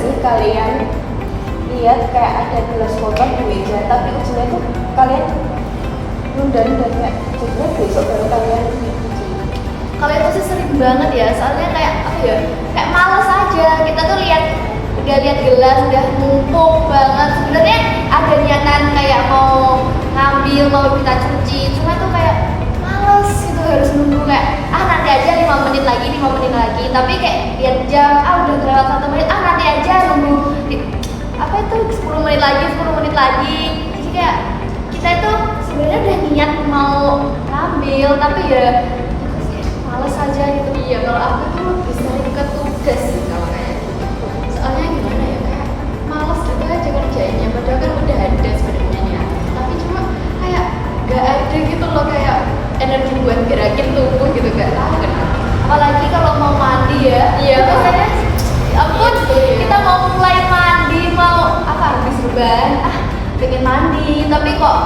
sih kalian lihat kayak ada gelas kotor di meja, tapi ujungnya tuh kalian nunda kayak jadinya besok baru kalian cuci. Kalau itu sih sering banget ya, soalnya kayak apa ya, kayak males aja. Kita tuh udah lihat gelas udah numpuk banget. Sebenarnya ada niatan kayak mau ngambil, mau kita cuci, cuma tuh kayak males gitu, harus nunggu kayak nanti aja 5 menit lagi. Tapi kayak lihat jam, udah kelewat 1 menit, nanti aja nunggu apa itu 10 menit lagi. Jadi kayak kita itu sebenarnya udah niat mau ngambil, tapi ya males aja gitu. Iya, kalau aku tuh lebih sering ke tugas sih kalau kayak gitu. Soalnya gimana ya, kayak males gitu aja kerjainnya, padahal kan udah ada sebenarnya nih. Tapi cuma kayak gak ada gitu loh, kayak energi buat gerakin tubuh gitu, gak tahu kenapa. Apalagi kalau mau mandi ya. Iya, biasanya ampun, iya. kita mau mulai mandi, mau habis rebahan, pengen mandi, tapi kok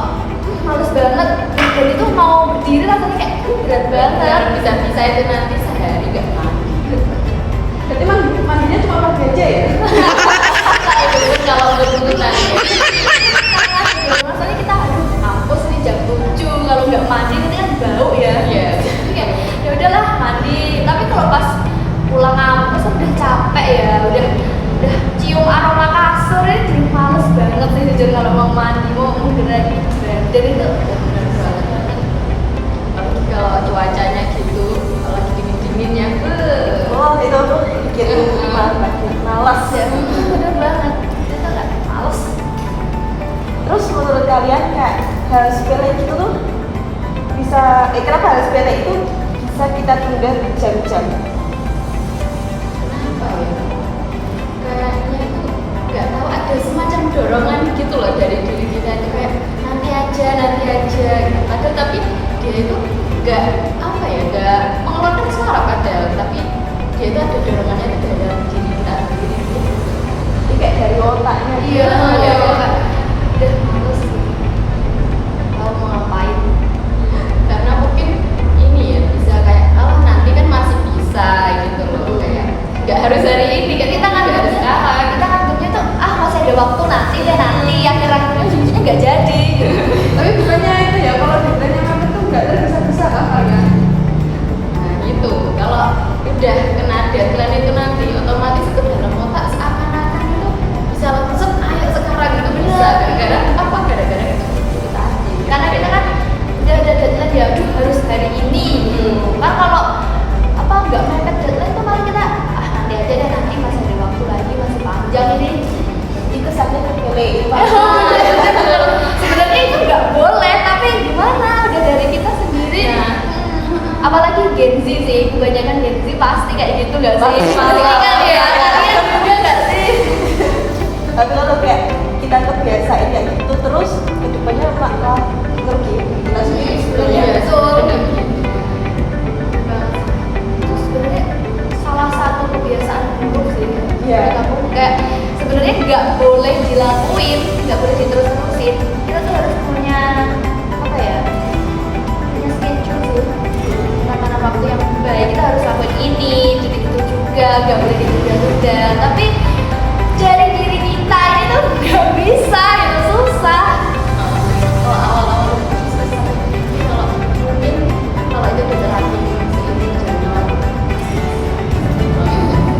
males banget. Dan itu mau berdiri rasanya kayak berat banget. Bisa-bisa itu nanti sehari gak mandi. Berarti mandinya cuma pagi aja ya? Itu kalau betul-betulan ya. Maksudnya kita kampus nih jam 7, kalau nggak mandi nanti kan bau ya. Iya. Jadi kayak ya udahlah mandi. Tapi kalau pas pulang kampus udah capek ya, udah cium aroma kasur ini jadi males banget sih jujur kalau mau mandi, mau lagi. Dan itu Bener banget. Apalagi kalau cuacanya gitu, kalau lagi dingin-dinginnya, Itu tuh bikin malas ya. bener banget. Kita nggak males. Terus menurut kalian kayak hal sepele itu tuh kenapa hal sepele itu bisa kita tunda berjam-jam? kenapa ya? Kayaknya itu nggak tahu, ada semacam dorongan gitu loh dari diri kita itu kayak nanti aja gitu. Padahal tapi dia itu nggak apa ya, nggak mengeluarkan suara padahal, tapi dia itu ada dorongannya itu dari dalam diri kita sendiri. Jadi kayak dari otaknya. Iya, ya. udah males tahu mau ngapain. Karena mungkin ini ya bisa kayak nanti kan masih bisa gitu loh, kayak nggak harus hari ini kan, kita kan nggak harus sekarang. Kita nganggapnya tuh masih ada waktu, nanti akhir-akhirnya ujungnya nggak jadi. Tapi bukannya itu ya, kalau deadline yang mepet tuh nggak tergesa-gesa kan kalian? Nah gitu, kalau udah kena deadline itu nanti otomatis itu dalam otak seakan-akan itu bisa langsung ayo sekarang gitu bisa. Gara-gara apa? Gara-gara itu tadi. Karena kita kan udah ada deadline ya, harus hari ini. Kan kalau nggak mepet deadline tuh malah kita nanti aja deh, nanti masih ada waktu lagi, masih panjang ini. Itu kesannya sepele. Sebenarnya itu nggak boleh, tapi gimana? Udah dari kita sendiri. Nah. Apalagi Gen Z sih, kebanyakan Gen Z pasti kayak gitu nggak sih? Pasti. Kan ya, kalian juga nggak sih? Tapi kalau kayak kita kebiasain kayak gitu terus kedepannya bakal ngerugi kita sendiri sebenarnya. Iya, betul. bener. Itu sebenarnya salah satu kebiasaan buruk sih. Iya. Kamu kayak sebenarnya nggak boleh dilakuin, nggak boleh diterus-terusin. Kita tuh harus punya apa ya? Punya schedule sih. Tatanan waktu yang baik. Kita harus lakuin ini, jadi itu juga nggak boleh ditunda-tunda. Tapi dari diri kita ini tuh nggak bisa, itu susah. Kalau awal-awal susah, tapi kalau mungkin kalau itu udah terlatih seiring jalan.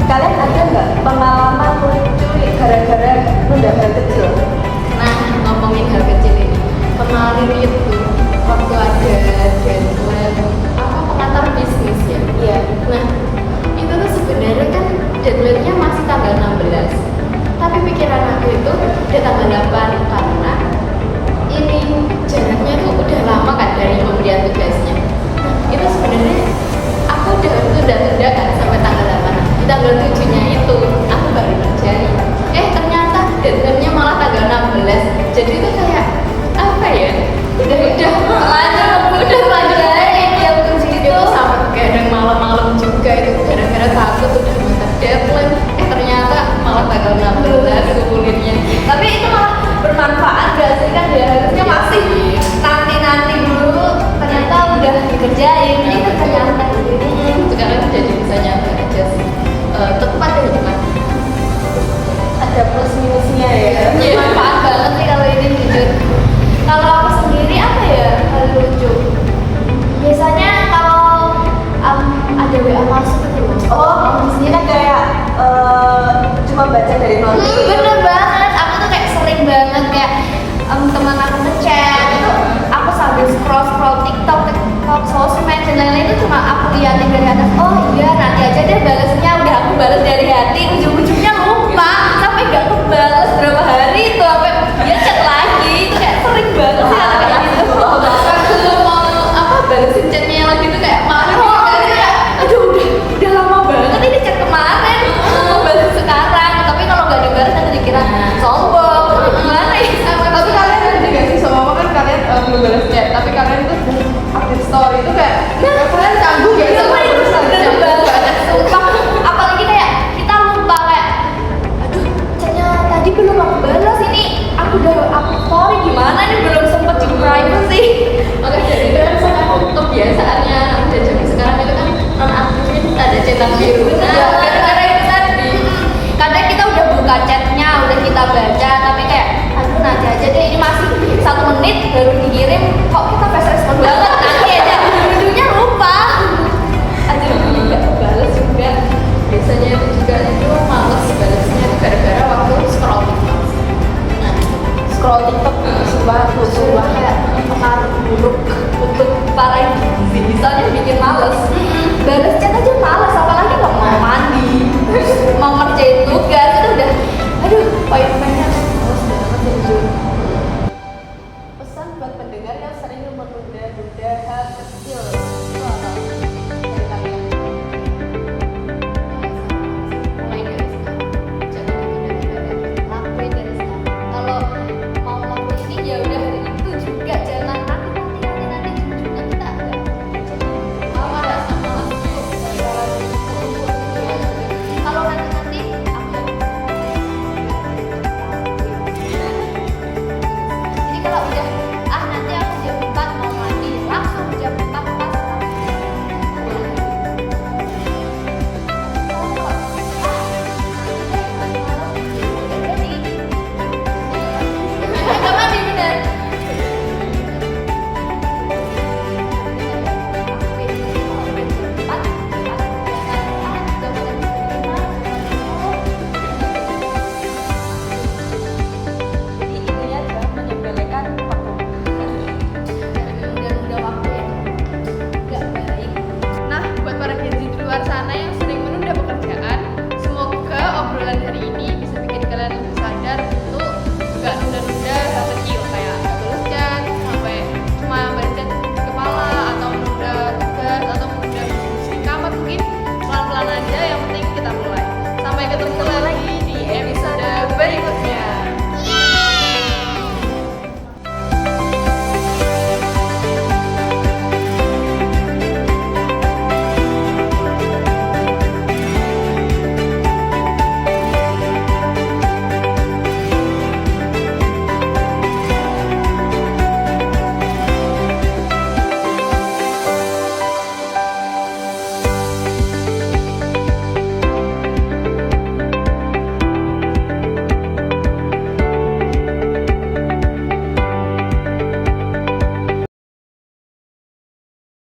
Kalian ada nggak pengalaman lucu gara-gara nunda hal kecil? Nah, ngomongin hal kecil ini, kemarin itu waktu ada deadline pengantar bisnis ya. Iya. Nah, itu tuh sebenarnya kan deadline-nya masih tanggal 16. Tapi pikiran aku itu udah tanggal 8 karena ini jaraknya tuh udah lama kan dari pemberian tugasnya. Nah, itu sebenarnya aku udah tunda-tunda kan sampai tanggal 8. Di tanggal 7-nya itu aku baru ngerjain. Ternyata deadline-nya malah tanggal 16. Jadi itu kayak apa ya? Udah lanjut aja yang terus itu sampai kadang malam-malam juga itu gara-gara takut udah bentar deadline. Ternyata malah tanggal 16 kumpulirnya. Tapi itu malah bermanfaat gak sih kan ya? Harusnya masih nanti dulu, ternyata udah dikerjain. Ini kan ternyata Sekarang jadi bisa nyampe aja sih. Tepat WA masuk gitu loh. Oh, ini kan kayak cuma baca dari notif. Bener banget, aku tuh kayak sering banget kayak teman aku ngechat itu aku sambil scroll TikTok, sosmed dan lain-lain itu cuma aku liatin dari atas. Oh iya, nanti aja deh balasnya, udah aku balas dari hati, ujung-ujungnya lupa sampai gak kebales berapa hari itu, sampai dia chat lagi. Itu kayak sering banget sih hal kayak gitu. Bahkan kalau mau apa balesin chatnya yang lagi tuh kayak marah gitu kan, kayak Aduh, udah lama banget ini chat kemarin, mau balas sekarang. Tapi kalau nggak dibalas nanti dikira sombong. Tapi gimana ya? tapi kalian ada nggak sih sama kan kalian belum balas chat tapi kalian tuh update story itu kayak kalian canggung ya sama Bener banget, sumpah. Apalagi kayak kita lupa kayak, aduh, chatnya tadi belum aku balas, ini aku udah upload story gimana nih, belum sempet di privacy. makanya dari itu kan sekarang kebiasaannya anak muda zaman sekarang itu kan non aktifin ada centang biru. Ya, gara-gara itu tadi. Kadang kita udah buka chatnya, udah kita baca, tapi kayak, aduh nanti aja deh, ini masih 1 menit baru dikirim, kok kita fast respon banget.